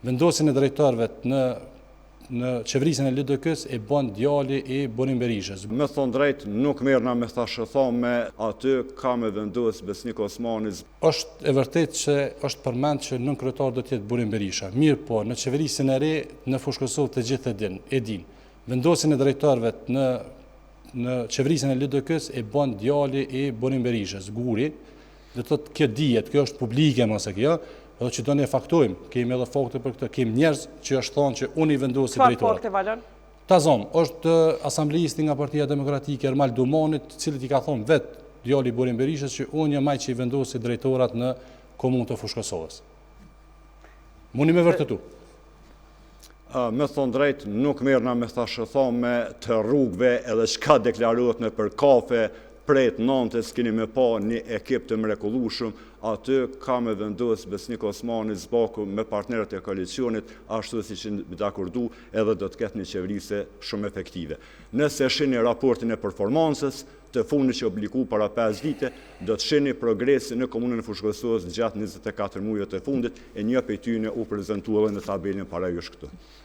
Vendosin e drejtorëve në qeverisjen e LDK-s e bën djali i Burim Berishës. Me thonë drejt, nuk merrna me thashëthome, aty ka me vendos Besnik Osmani. Është e vërtet që është përmend që nën kryetar do të jetë Burim Berisha. Mirë po, në qeverisjen e re në Fushë Kosovë të gjithë e din. Vendosin e drejtorëve në qeverisjen e LDK-s e bën djali i Burim Berishës, Guri. Dhe thotë kjo dihet, kjo është publike mos e kjo. Edhe që do ne faktojmë, kemi edhe fakte për këtë, kemi njerëz që është thonë që unë i vendosi drejtorët. Çfarë fakte valon? Tazom, është asambleisti nga Partia Demokratike Ermal Dumanit, cilët i ka thonë vetë djali i Burim Berishës që unë jam ai që i vendosi drejtorat në komunë të Fushë Kosovës. Mundi me vërtetu. Me thonë drejt, nuk merrna me thashëthome të rrugëve edhe çka deklarohet në për kafe, pret nantes keni me pa një ekip të mrekullueshëm, aty ka me vendos Besnik Osmani zbaku me partnerët e koalicionit, ashtu siç dakordu edhe do të ketë një qeverisje shumë efektive. Nëse shihni raportin e performancës të fundit që obligu para 5 vite, do të shihni progresi në komunën e Fushë Kosovës gjatë 24 muajve të fundit, e një prej tyre u prezantua edhe në tabelën para jush këtu.